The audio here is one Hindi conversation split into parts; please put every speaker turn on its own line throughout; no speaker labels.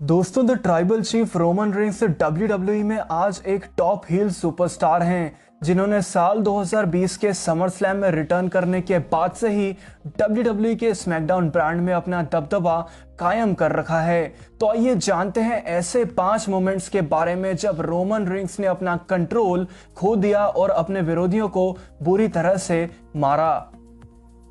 दोस्तों the tribal chief Roman Reigns WWE में आज एक टॉप हील सुपरस्टार हैं जिन्होंने साल 2020 के समर स्लैम में रिटर्न करने के बाद से ही WWE के स्मैकडाउन ब्रांड में अपना दबदबा कायम कर रखा है। तो आइए जानते हैं ऐसे 5 मोमेंट्स के बारे में जब रोमन रेंस ने अपना कंट्रोल खो दिया और अपने विरोधियों को बुरी तरह से मारा।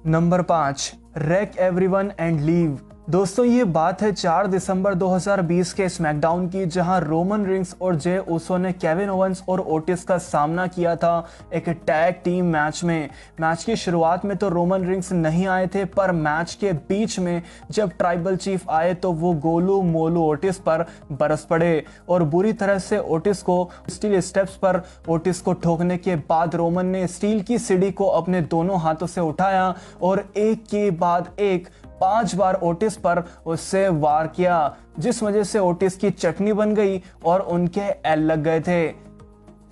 Number 5, wreck everyone and leave. दोस्तों ये बात है 4 दिसंबर 2020 के स्मैकडाउन की, जहां रोमन रिंग्स और जे उसो ने केविन ओवेंस और ओटिस का सामना किया था एक टैग टीम मैच में। मैच की शुरुआत में तो रोमन रिंग्स नहीं आए थे, पर मैच के बीच में जब ट्राइबल चीफ आए तो वो गोलू मोलू ओटिस पर बरस पड़े और बुरी तरह से ओटिस को स्टील स्टेप्स पर ओटिस को ठोकने के बाद रोमन ने स्टील की सीढ़ी को अपने दोनों हाथों से उठाया और एक के बाद एक 5 बार ओटिस पर उससे वार किया, जिस वजह से ओटिस की चटनी बन गई और उनके एल लग गए थे।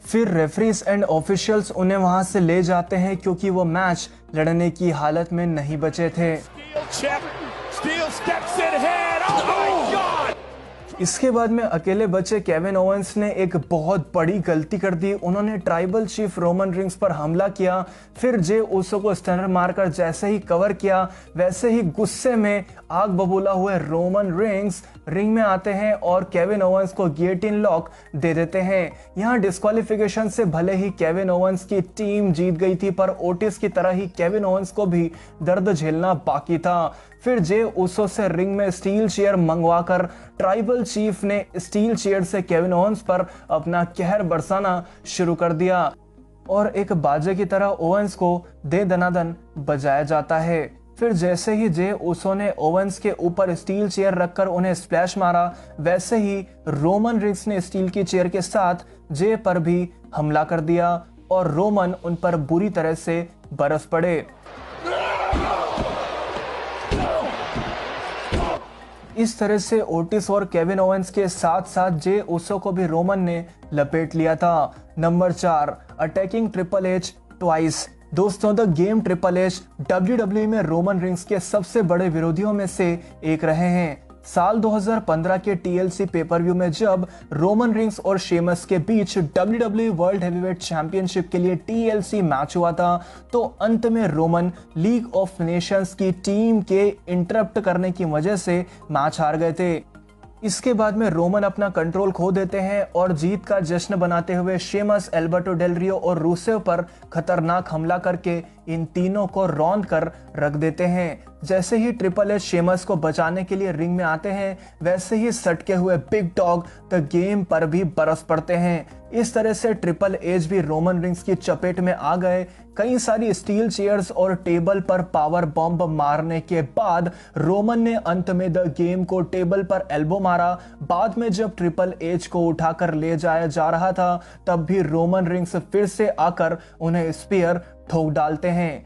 फिर रेफरीज एंड ऑफिशियल्स उन्हें वहां से ले जाते हैं क्योंकि वो मैच लड़ने की हालत में नहीं बचे थे। इसके बाद में अकेले बचे केविन ओवेंस ने एक बहुत बड़ी गलती कर दी। उन्होंने ट्राइबल चीफ रोमन रिंग्स पर हमला किया। फिर जे उसो को स्टनर मारकर जैसे ही कवर किया, वैसे ही गुस्से में आग बबूला हुए रोमन रिंग्स रिंग में आते हैं और केविन ओवेंस को गियोटिन लॉक दे देते हैं। यहाँ डिस्क्वालिफिकेशन से भले ही केविन ओवेंस की टीम जीत गई थी, पर ओटिस की तरह ही केविन ओवेंस को भी दर्द झेलना बाकी था। फिर जे उसो से रिंग में स्टील चेयर मंगवाकर ट्राइबल चीफ ने स्टील चेयर से केविन ओवेंस पर अपना कहर बरसाना शुरू कर दिया और एक बाजे की तरह ओवेंस को दे दनादन बजाया जाता है। फिर जैसे ही जे उसो ने ओवेंस के ऊपर स्टील चेयर रखकर उन्हें स्प्लैश मारा, वैसे ही रोमन रिंग्स ने स्टील की चेयर के साथ जे पर भी हमला कर दिया और रोमन उन पर बुरी तरह से बरस पड़े। इस तरह से ओटिस और केविन ओवेंस के साथ साथ जे उसो को भी रोमन ने लपेट लिया था। Number 4, attacking triple H twice. दोस्तों the game triple H WWE में रोमन रिंग्स के सबसे बड़े विरोधियों में से एक रहे हैं। साल 2015 के TLC पेपर व्यू में जब रोमन रिंग्स और शेमस के बीच WWE वर्ल्ड हेवीवेट चैंपियनशिप के लिए TLC मैच हुआ था, तो अंत में रोमन लीग ऑफ नेशंस की टीम के इंटरप्ट करने की वजह से मैच हार गए थे। इसके बाद में रोमन अपना कंट्रोल खो देते हैं और जीत का जश्न बनाते हुए शेमस, एल्बर्टो डेल रियो और रूसेव पर खतरनाक हमला करके इन तीनों को रौंद कर रख देते हैं। जैसे ही ट्रिपल एच शेमस को बचाने के लिए रिंग में आते हैं, वैसे ही सटके हुए बिग डॉग द गेम पर भी बरस पड़ते हैं। इस तरह से ट्रिपल एच भी रोमन रिंग्स की चपेट में आ गए। कई सारी स्टील चेयर्स और टेबल पर पावर बॉम्ब मारने के बाद रोमन ने अंत में द गेम को टेबल पर एल्बो मारा। बाद में जब ट्रिपल एच को उठाकर ले जाया जा रहा था, तब भी रोमन रिंग्स फिर से आकर उन्हें स्पीयर ठोक डालते हैं।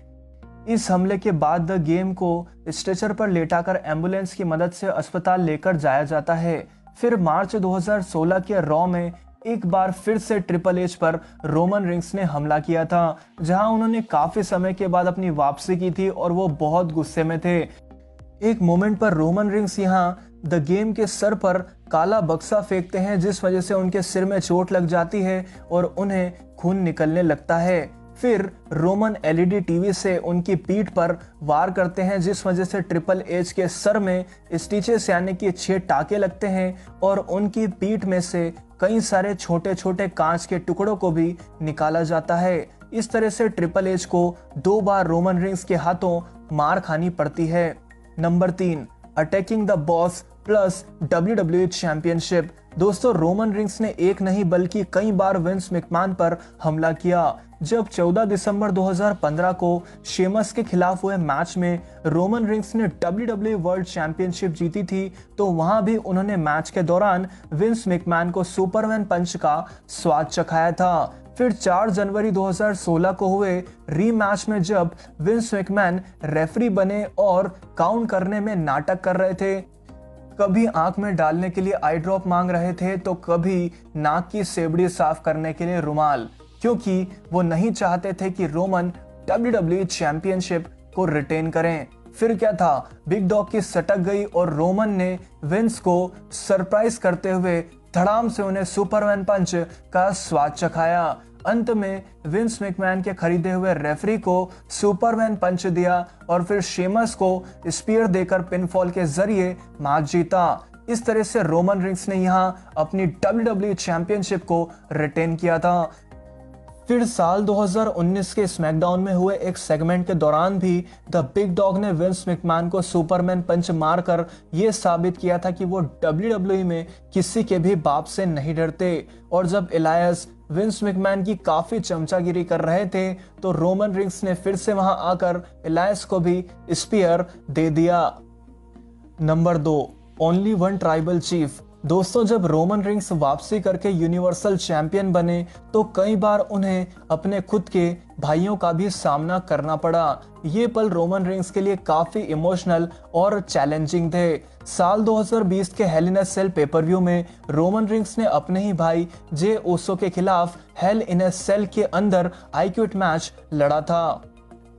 इस हमले के बाद द गेम को स्ट्रेचर पर लेटाकर एम्बुलेंस की मदद से अस्पताल लेकर जाया जाता है। फिर मार्च 2016 के रॉ में एक बार फिर से ट्रिपल एच पर रोमन रिंग्स ने हमला किया था, जहां उन्होंने काफी समय के बाद अपनी वापसी की थी और वो बहुत गुस्से में थे। एक मोमेंट पर रोमन रिंग्स यहां द गेम के सर पर काला बक्सा फेंकते हैं, जिस वजह से उनके सिर में चोट लग जाती है और उन्हें खून निकलने लगता है। फिर रोमन LED टीवी से उनकी पीठ पर वार करते हैं, जिस वजह से ट्रिपल एच के सर में स्टिचेस यानी कि 6 टाके लगते हैं और उनकी पीठ में से कई सारे छोटे छोटे कांच के टुकड़ों को भी निकाला जाता है। इस तरह से ट्रिपल एच को 2 बार रोमन रिंग्स के हाथों मार खानी पड़ती है। Number 3, attacking the boss plus WWE championship. दोस्तों रोमन रिंग्स ने एक नहीं बल्कि कई बार विंस मैकमैन पर हमला किया। जब 14 दिसंबर 2015 को शेमस के खिलाफ हुए मैच में रोमन रिंग्स ने WWE वर्ल्ड चैंपियनशिप जीती थी, तो वहां भी उन्होंने मैच के दौरान विंस मैकमैन को सुपरमैन पंच का स्वाद चखाया था। फिर 4 जनवरी 2016 को हुए रीमैच में जब विंस मैकमैन रेफरी बने और काउंट करने में नाटक कर रहे थे, कभी आंख में डालने के लिए आई ड्रॉप मांग रहे थे तो कभी नाक की सेबड़ी साफ करने के लिए रुमाल, क्योंकि वो नहीं चाहते थे कि रोमन WWE चैंपियनशिप को रिटेन करें। फिर क्या था, बिग डॉग की सटक गई और रोमन ने विंस को सरप्राइज करते हुए धड़ाम से उन्हें सुपरमैन पंच का स्वाद चखाया। अंत में विंस मैकमैन के खरीदे हुए रेफरी को सुपरमैन पंच दिया और फिर शेमस को स्पीयर देकर पिनफॉल के जरिए मैच जीता। इस तरह से रोमन रिंग्स ने यहां अपनी WWE चैंपियनशिप को रिटेन किया था। फिर साल 2019 के स्मैकडाउन में हुए एक सेगमेंट के दौरान भी द बिग डॉग ने विंस मैकमैन को सुपरमैन पंच मारकर यह साबित किया था कि वो WWE में किसी के भी बाप से नहीं डरते। और जब एलायस विंस मैकमैन की काफी चमचागिरी कर रहे थे तो रोमन रिंग्स ने फिर से वहां आकर एलायस को भी स्पीयर दे दिया। Number 2, only one tribal chief. दोस्तों, जब रोमन रिंग्स वापसी करके यूनिवर्सल चैंपियन बने तो कई बार उन्हें अपने खुद के भाइयों का भी सामना करना पड़ा। ये पल रोमन रिंग्स के लिए काफी इमोशनल और चैलेंजिंग थे। साल 2020 के हेल इन अ सेल पेपरव्यू में रोमन रिंग्स ने अपने ही भाई जे ओसो के खिलाफ हेल इन अ सेल के अंदर आई क्विट मैच लड़ा था,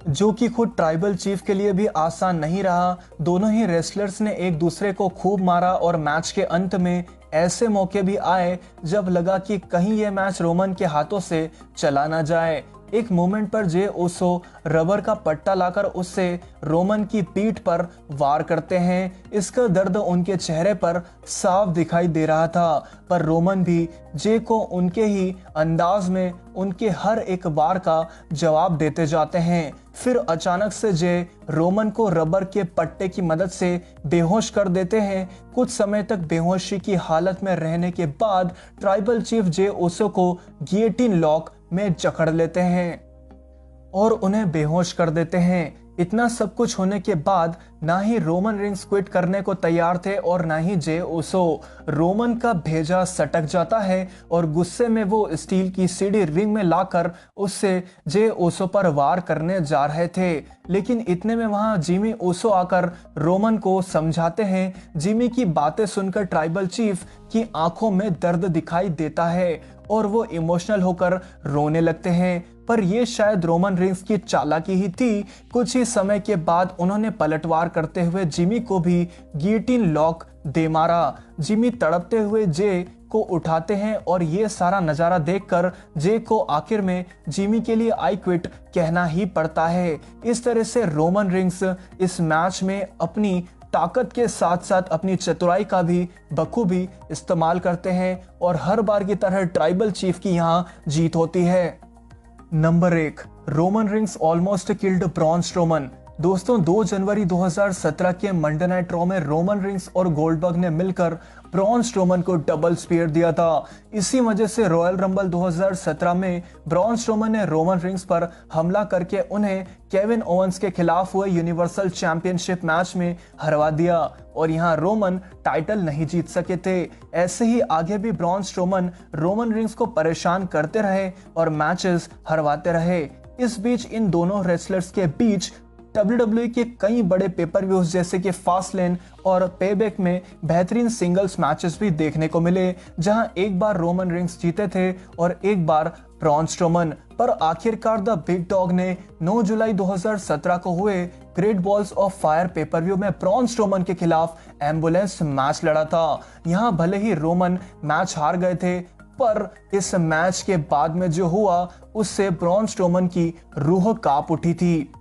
जो कि खुद ट्राइबल चीफ के लिए भी आसान नहीं रहा। दोनों ही रेसलर्स ने एक दूसरे को खूब मारा और मैच के अंत में ऐसे मौके भी आए जब लगा कि कहीं यह मैच रोमन के हाथों से चला ना जाए। एक मोमेंट पर जे ओसो रबर का पट्टा लाकर उससे रोमन की पीठ पर वार करते हैं। इसका दर्द उनके चेहरे पर साफ दिखाई दे रहा था, पर रोमन भी जे को उनके ही अंदाज में उनके हर एक वार का जवाब देते जाते हैं। फिर अचानक से जे रोमन को रबर के पट्टे की मदद से बेहोश कर देते हैं। कुछ समय तक बेहोशी की हालत में रहने के बाद ट्राइबल चीफ जे ओसो को गियोटिन लॉक में जकड़ लेते हैं और उन्हें बेहोश कर देते हैं। इतना सब कुछ होने के बाद ना ही रोमन रिंग्स क्विट करने को तैयार थे और ना ही जे ओसो। रोमन का भेजा सटक जाता है और गुस्से में वो स्टील की सीढ़ी रिंग में लाकर उससे जे ओसो पर वार करने जा रहे थे, लेकिन इतने में वहां जिमी ओसो आकर रोमन को समझाते हैं। जिमी की बातें सुनकर ट्राइबल चीफ की आंखों में दर्द दिखाई देता है और वो इमोशनल होकर रोने लगते हैं, पर ये शायद रोमन रिंग्स की चालाकी ही थी। कुछ ही समय के बाद उन्होंने पलटवार करते हुए जिमी को भी गियोटिन लॉक दे मारा। जिमी तड़पते हुए जे को उठाते हैं और ये सारा नजारा देखकर जे को आखिर में जिमी के लिए आई क्विट कहना ही पड़ता है। इस तरह से रोमन रिंग्स इस मैच में अपनी ताकत के साथ साथ अपनी चतुराई का भी बखूबी इस्तेमाल करते हैं और हर बार की तरह ट्राइबल चीफ की यहाँ जीत होती है। Number 1, Roman rings almost killed Braun Strowman. दोस्तों, 2 जनवरी 2017 के मंडे नाइट रॉ में रोमन रिंग्स और गोल्डबर्ग ने मिलकर ब्रॉन स्ट्रोमन को डबल स्पीयर दिया था। इसी वजह से रॉयल रंबल 2017 में ब्रॉन स्ट्रोमन ने रोमन रिंग्स पर हमला करके उन्हें केविन ओवेंस के खिलाफ हुए यूनिवर्सल चैंपियनशिप मैच में हरवा दिया और यहां रोमन टाइटल नहीं जीत सके थे। ऐसे ही आगे भी ब्रॉन स्ट्रोमन रोमन रिंग्स को परेशान करते रहे और मैचेस हरवाते रहे। इस बीच इन दोनों रेसलर्स के बीच WWE के कई बड़े पेपर व्यूज जैसे कि फास्टलेन और पेबैक में बेहतरीन सिंगल्स मैचेस भी देखने को मिले, जहां एक बार रोमन रिंग्स जीते थे और एक बार ब्रॉन स्ट्रोमन। पर आखिरकार द बिग डॉग ने 9 जुलाई 2017 को हुए great balls of fire pay per view में ब्रॉन स्ट्रोमन के खिलाफ एम्बुलेंस मैच लड़ा था। यहां भले ही रोमन मैच हार गए थे, पर इस मैच के बाद में जो हुआ उससे ब्रॉन स्ट्रोमन की रूह कांप उठी थी।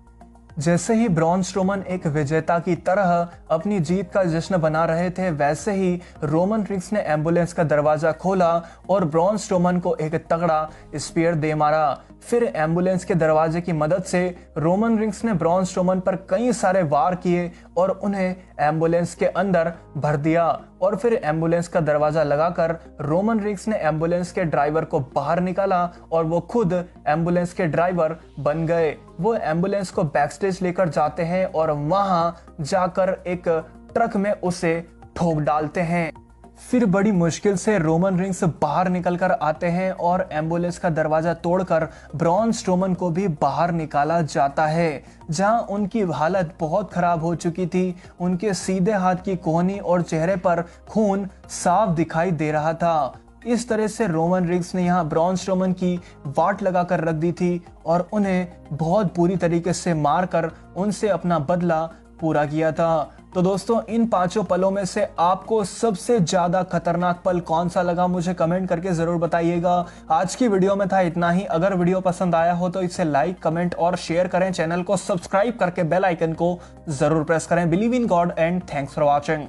जैसे ही ब्रॉन स्ट्रोमन एक विजेता की तरह अपनी जीत का जश्न बना रहे थे, वैसे ही रोमन रिंग्स ने एम्बुलेंस का दरवाजा खोला और ब्रॉन स्ट्रोमन को एक तगड़ा स्पीयर दे मारा। फिर एम्बुलेंस के दरवाजे की मदद से रोमन रिंग्स ने ब्रॉन स्ट्रोमन पर कई सारे वार किए और उन्हें एम्बुलेंस के अंदर भर दिया और फिर एम्बुलेंस का दरवाजा लगाकर रोमन रिंग्स ने एम्बुलेंस के ड्राइवर को बाहर निकाला और वो खुद एम्बुलेंस के ड्राइवर बन गए। वो एम्बुलेंस को बैकस्टेज लेकर जाते हैं और वहां जाकर एक ट्रक में उसे ठोक डालते हैं। फिर बड़ी मुश्किल से रोमन रिंग्स बाहर निकलकर आते हैं और एम्बुलेंस का दरवाजा तोड़कर ब्रॉन स्ट्रोमन को भी बाहर निकाला जाता है, जहां उनकी हालत बहुत खराब हो चुकी थी। उनके सीधे हाथ की कोहनी और चेहरे पर खून साफ दिखाई दे रहा था। इस तरह से रोमन रिंग्स ने यहाँ ब्रॉन स्ट्रोमन की वाट लगाकर रख दी थी और उन्हें बहुत बुरी तरीके से मारकर उनसे अपना बदला पूरा किया था। तो दोस्तों इन 5 पलों में से आपको सबसे ज्यादा खतरनाक पल कौन सा लगा, मुझे कमेंट करके जरूर बताइएगा। आज की वीडियो में था इतना ही। अगर वीडियो पसंद आया हो तो इसे लाइक, कमेंट और शेयर करें। चैनल को सब्सक्राइब करके बेल आइकन को जरूर प्रेस करें। Believe in God and thanks for watching.